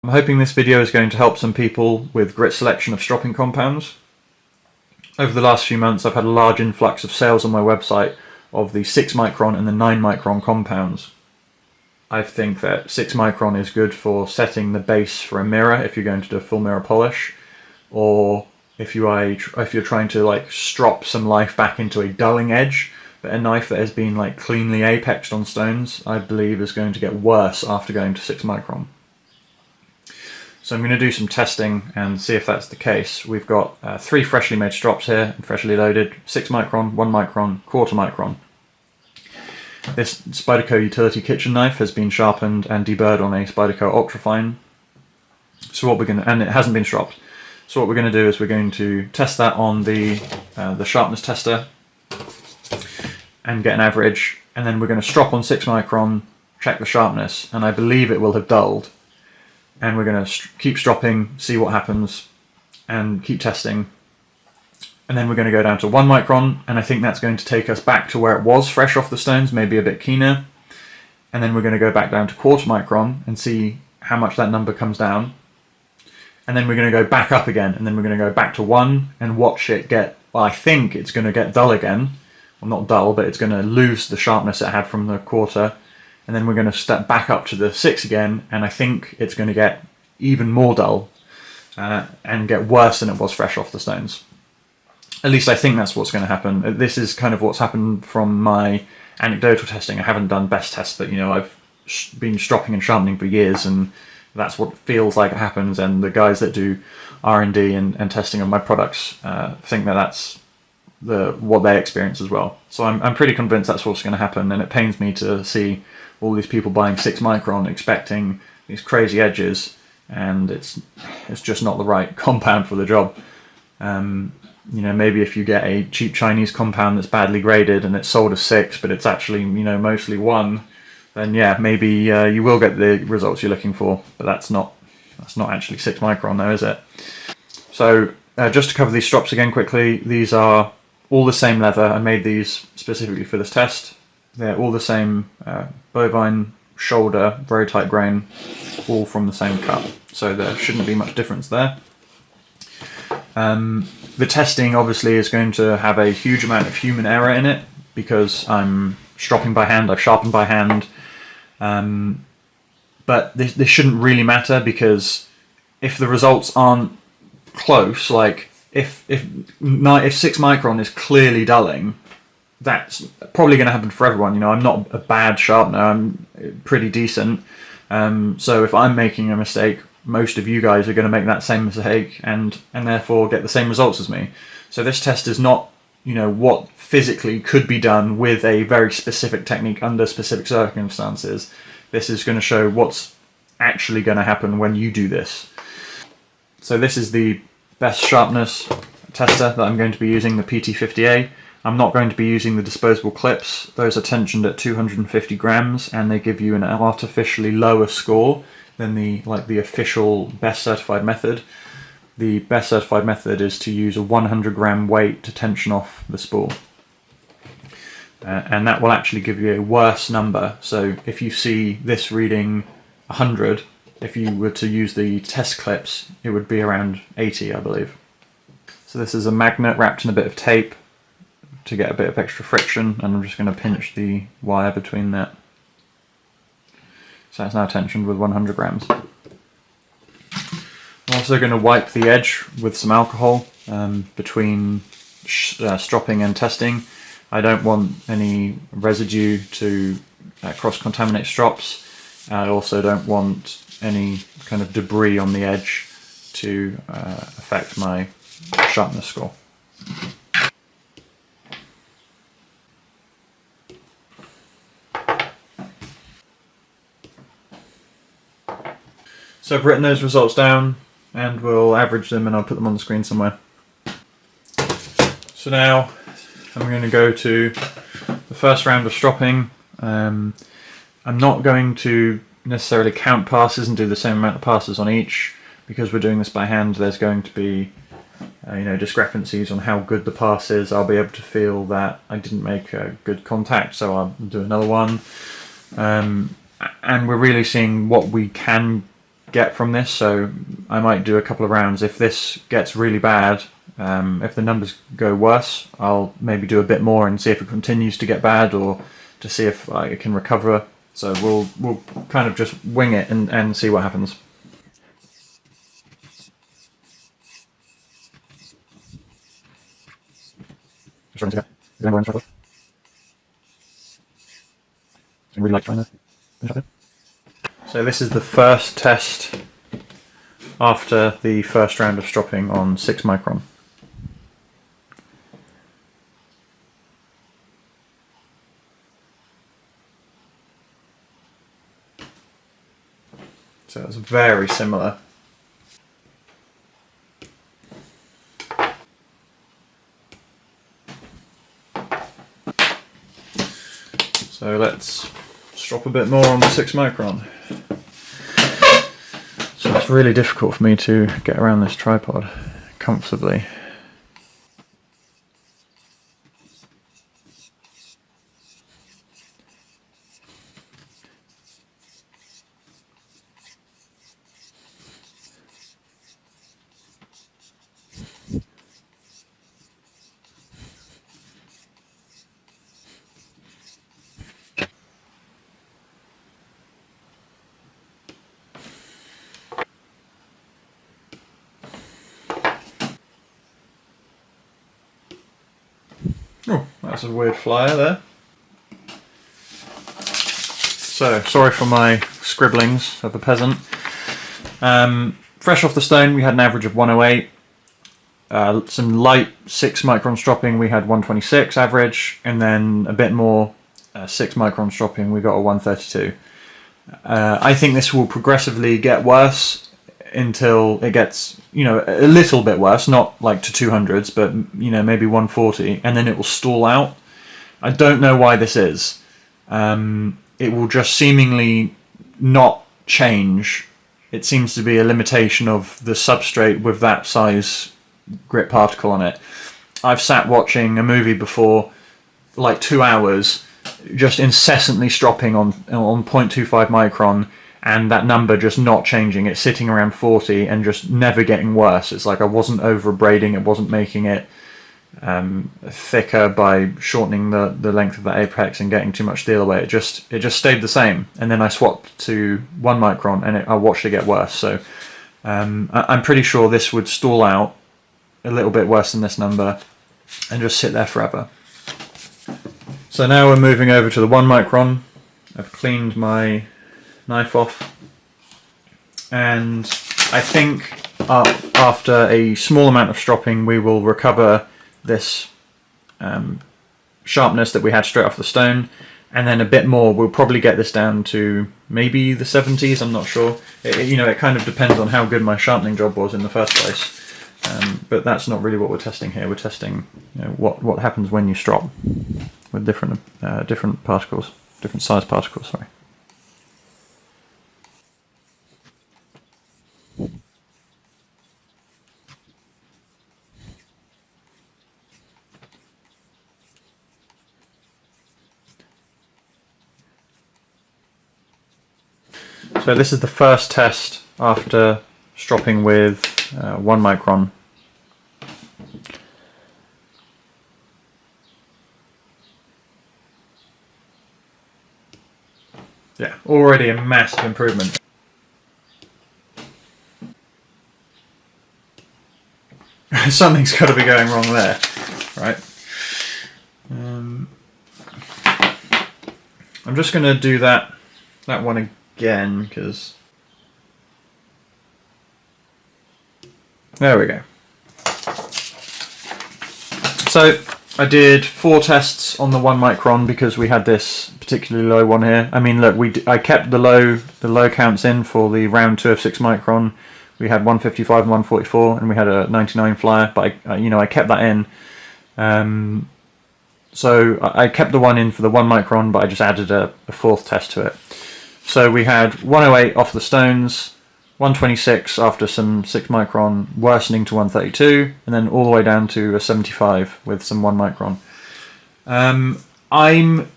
I'm hoping this video is going to help some people with grit selection of stropping compounds. Over the last few months I've had a large influx of sales on my website of the 6 micron and the 9 micron compounds. I think that 6 micron is good for setting the base for a mirror if you're going to do a full mirror polish, or if you're trying to like strop some life back into a dulling edge. But a knife that has been like cleanly apexed on stones, I believe, is going to get worse after going to 6 micron. So I'm going to do some testing and see if that's the case. We've got 3 freshly made strops here, freshly loaded, 6 micron, 1 micron, quarter micron. This Spyderco utility kitchen knife has been sharpened and deburred on a Spyderco ultrafine. And it hasn't been stropped. So what we're going to do is we're going to test that on the sharpness tester and get an average, and then we're going to strop on 6 micron, check the sharpness, and I believe it will have dulled. And we're going to keep stropping, see what happens, and keep testing. And then we're going to go down to 1 micron, and I think that's going to take us back to where it was fresh off the stones, maybe a bit keener. And then we're going to go back down to quarter micron and see how much that number comes down. And then we're going to go back up again, and then we're going to go back to 1 and watch it get, well, I think it's going to get dull again. Well, not dull, but it's going to lose the sharpness it had from the quarter. And then we're going to step back up to the 6 again, and I think it's going to get even more dull and get worse than it was fresh off the stones. At least I think that's what's going to happen. This is kind of what's happened from my anecdotal testing. I haven't done Bess tests, but I've been stropping and sharpening for years, and that's what feels like it happens. And the guys that do R&D and testing of my products think that that's what they experience as well. So I'm pretty convinced that's what's going to happen, and it pains me to see all these people buying 6 micron expecting these crazy edges, and it's just not the right compound for the job. Maybe if you get a cheap Chinese compound that's badly graded and it's sold as 6, but it's actually mostly 1, then yeah, maybe you will get the results you're looking for. But that's not actually 6 micron, though, is it? So just to cover these strops again quickly, these are all the same leather. I made these specifically for this test. They're all the same bovine shoulder, very tight grain, all from the same cut. So there shouldn't be much difference there. The testing obviously is going to have a huge amount of human error in it because I'm stropping by hand, I've sharpened by hand. But this shouldn't really matter, because if the results aren't close, like if 6 micron is clearly dulling, that's probably going to happen for everyone. I'm not a bad sharpener, I'm pretty decent. So if I'm making a mistake, most of you guys are going to make that same mistake and therefore get the same results as me. So this test is not, what physically could be done with a very specific technique under specific circumstances. This is going to show what's actually going to happen when you do this. So this is the Bess sharpness tester that I'm going to be using, the PT50A. I'm not going to be using the disposable clips. Those are tensioned at 250 grams, and they give you an artificially lower score than the official Bess certified method. The Bess certified method is to use a 100 gram weight to tension off the spool. And that will actually give you a worse number. So if you see this reading 100, if you were to use the test clips, it would be around 80, I believe. So this is a magnet wrapped in a bit of tape to get a bit of extra friction, and I'm just going to pinch the wire between that. So it's now tensioned with 100 grams. I'm also going to wipe the edge with some alcohol between stropping and testing. I don't want any residue to cross-contaminate strops. I also don't want any kind of debris on the edge to affect my sharpness score. So I've written those results down, and we'll average them and I'll put them on the screen somewhere. So now I'm going to go to the first round of stropping. I'm not going to necessarily count passes and do the same amount of passes on each, because we're doing this by hand. There's going to be discrepancies on how good the pass is. I'll be able to feel that I didn't make a good contact, so I'll do another one. And we're really seeing what we can get from this, so I might do a couple of rounds. If this gets really bad, if the numbers go worse, I'll maybe do a bit more and see if it continues to get bad, or to see if I can recover. So we'll kind of just wing it and see what happens. Really like trying to. So this is the first test after the first round of stropping on 6 micron. So it's very similar. So let's strop a bit more on the 6 micron. So it's really difficult for me to get around this tripod comfortably. Oh, that's a weird flyer there. So, sorry for my scribblings of a peasant. Fresh off the stone, we had an average of 108. Some light 6 micron stropping, we had 126 average, and then a bit more 6 micron stropping, we got a 132. I think this will progressively get worse until it gets, a little bit worse, not like to 200s, but maybe 140, and then it will stall out. I don't know why this is. It will just seemingly not change. It seems to be a limitation of the substrate with that size grit particle on it. I've sat watching a movie before, like 2 hours, just incessantly stropping on 0.25 micron, and that number just not changing. It's sitting around 40 and just never getting worse. It's like I wasn't over abrading, it wasn't making it thicker by shortening the length of the apex and getting too much steel away. It just stayed the same. And then I swapped to 1 micron and I watched it get worse. So I'm pretty sure this would stall out a little bit worse than this number and just sit there forever. So now we're moving over to the 1 micron. I've cleaned my knife off, and I think after a small amount of stropping we will recover this sharpness that we had straight off the stone, and then a bit more. We'll probably get this down to maybe the 70s, I'm not sure. It kind of depends on how good my sharpening job was in the first place, but that's not really what we're testing here. We're testing what happens when you strop with different particles, different size particles, sorry. So this is the first test after stropping with 1 micron. Yeah, already a massive improvement. Something's got to be going wrong there, right? I'm just going to do that one again, because there we go. So I did 4 tests on the 1 micron because we had this particularly low one here. I mean, look, I kept the low counts in for the round 2 of 6 micron. We had 155 and 144, and we had a 99 flyer, but I kept that in. So I kept the one in for the 1 micron, but I just added a 4th test to it. So we had 108 off the stones, 126 after some 6 micron worsening to 132, and then all the way down to a 75 with some 1 micron. I'm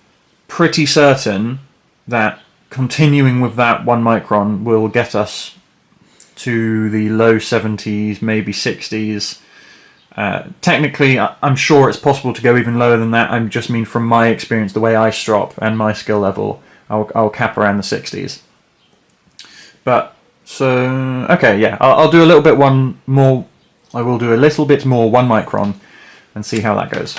pretty certain that continuing with that 1 micron will get us to the low 70s, maybe 60s. Technically, I'm sure it's possible to go even lower than that. I just mean from my experience, the way I strop and my skill level, I'll cap around the 60s. But, so, okay, yeah, I'll do a little bit more. I will do a little bit more 1 micron and see how that goes.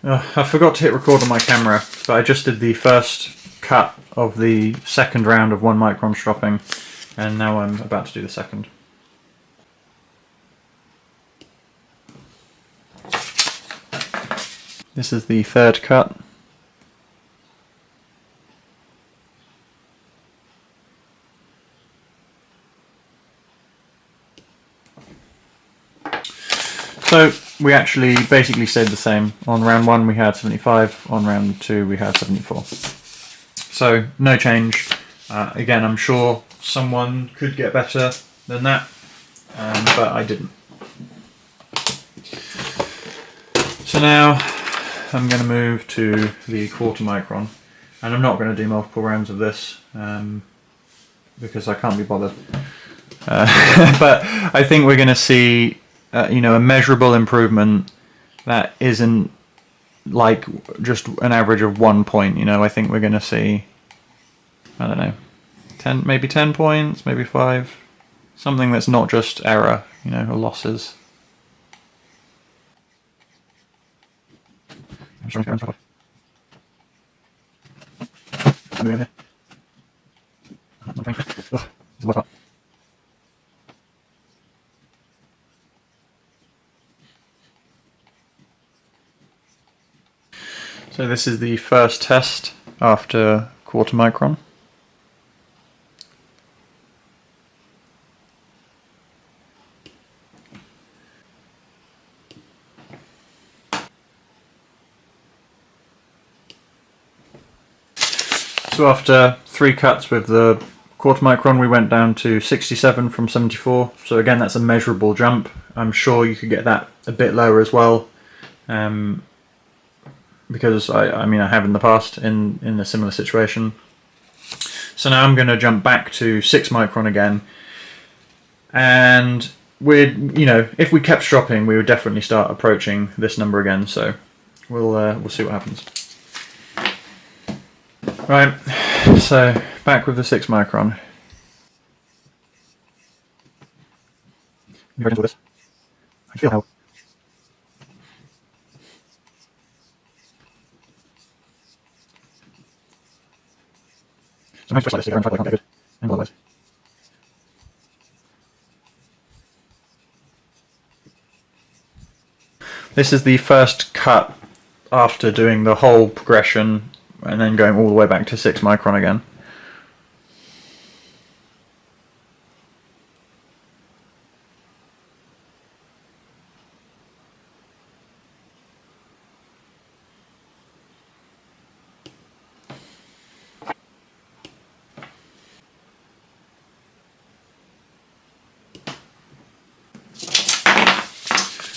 I forgot to hit record on my camera, but I just did the first cut of the second round of 1 micron stropping, and now I'm about to do the second. This is the third cut. So we actually basically stayed the same. On round 1 we had 75, on round 2 we had 74. So no change. Again, I'm sure someone could get better than that, but I didn't. So now I'm going to move to the 1/4 micron, and I'm not going to do multiple rounds of this because I can't be bothered. But I think we're going to see a measurable improvement that isn't like just an average of 1 point. I think we're going to see, I don't know, 10, maybe 10 points, maybe 5, something that's not just error, or losses. So this is the first test after 1/4 micron. So after 3 cuts with the 1/4 micron, we went down to 67 from 74. So again, that's a measurable jump. I'm sure you could get that a bit lower as well. Because I mean I have in the past in a similar situation. So now I'm going to jump back to 6 micron again, and if we kept stropping, we would definitely start approaching this number again. So we'll see what happens. Right, so back with the 6 micron. Very gentle with this. I feel how. Sometimes just like this, I'm trying to good. And otherwise. This is the first cut after doing the whole progression and then going all the way back to 6 micron again.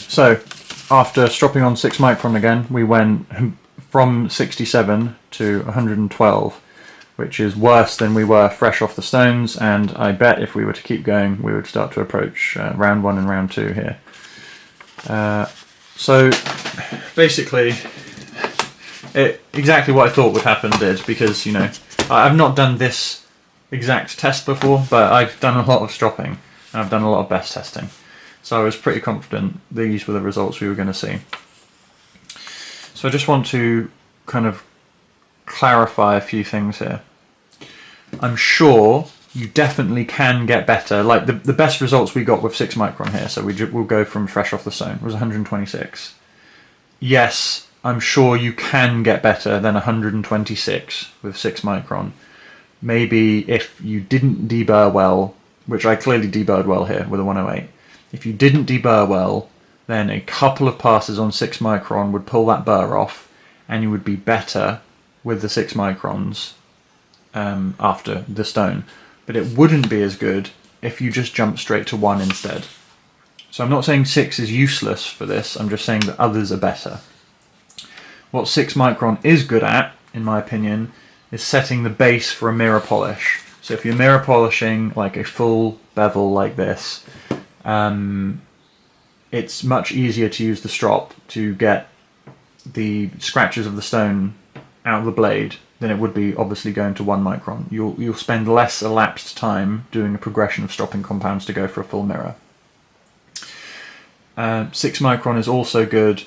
So, after stropping on 6 micron again, we went from 67 to 112, which is worse than we were fresh off the stones, and I bet if we were to keep going, we would start to approach round 1 and round 2 here. So, basically, exactly what I thought would happen did, because, I've not done this exact test before, but I've done a lot of stropping, and I've done a lot of Bess testing. So I was pretty confident these were the results we were going to see. So I just want to kind of clarify a few things here. I'm sure you definitely can get better. Like the best results we got with 6 micron here, so we'll go from fresh off the stone, was 126. Yes, I'm sure you can get better than 126 with 6 micron. Maybe if you didn't deburr well, which I clearly deburred well here with a 108. If you didn't deburr well, then a couple of passes on 6 micron would pull that burr off, and you would be better with the 6 microns after the stone, but it wouldn't be as good if you just jump straight to 1 instead. So I'm not saying 6 is useless for this, I'm just saying that others are better. What 6 micron is good at, in my opinion, is setting the base for a mirror polish. So if you're mirror polishing like a full bevel like this, it's much easier to use the strop to get the scratches of the stone out of the blade than it would be obviously going to 1 micron. You'll spend less elapsed time doing a progression of stropping compounds to go for a full mirror. 6 micron is also good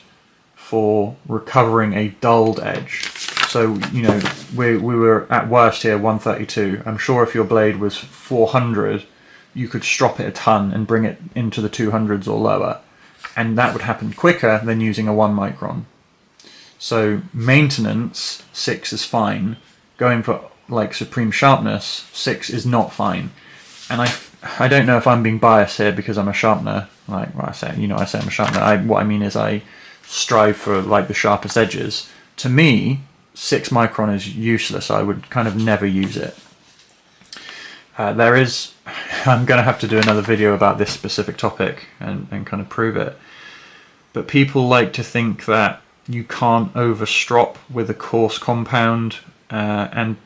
for recovering a dulled edge. So, you know, we were at worst here 132. I'm sure if your blade was 400, you could strop it a ton and bring it into the 200s or lower. And that would happen quicker than using a 1 micron. So maintenance, 6 is fine. Going for like supreme sharpness, 6 is not fine. And I don't know if I'm being biased here because I'm a sharpener. Like, well, I say I'm a sharpener. What I mean is I strive for like the sharpest edges. To me, 6 micron is useless. I would kind of never use it. I'm going to have to do another video about this specific topic and kind of prove it. But people like to think that you can't overstrop with a coarse compound, and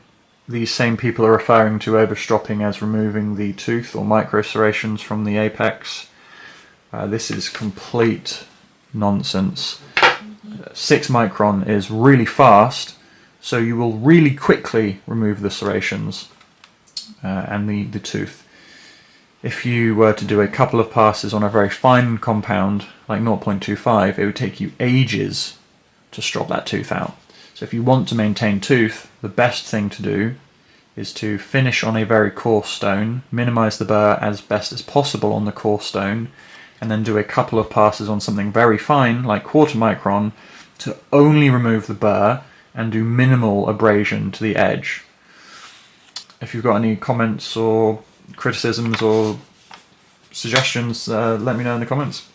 these same people are referring to overstropping as removing the tooth or micro serrations from the apex. This is complete nonsense. 6 micron is really fast, so you will really quickly remove the serrations and the tooth. If you were to do a couple of passes on a very fine compound, like 0.25, it would take you ages to strop that tooth out. So if you want to maintain tooth, the best thing to do is to finish on a very coarse stone, minimize the burr as best as possible on the coarse stone, and then do a couple of passes on something very fine, like 1/4 micron, to only remove the burr and do minimal abrasion to the edge. If you've got any comments or criticisms or suggestions, let me know in the comments.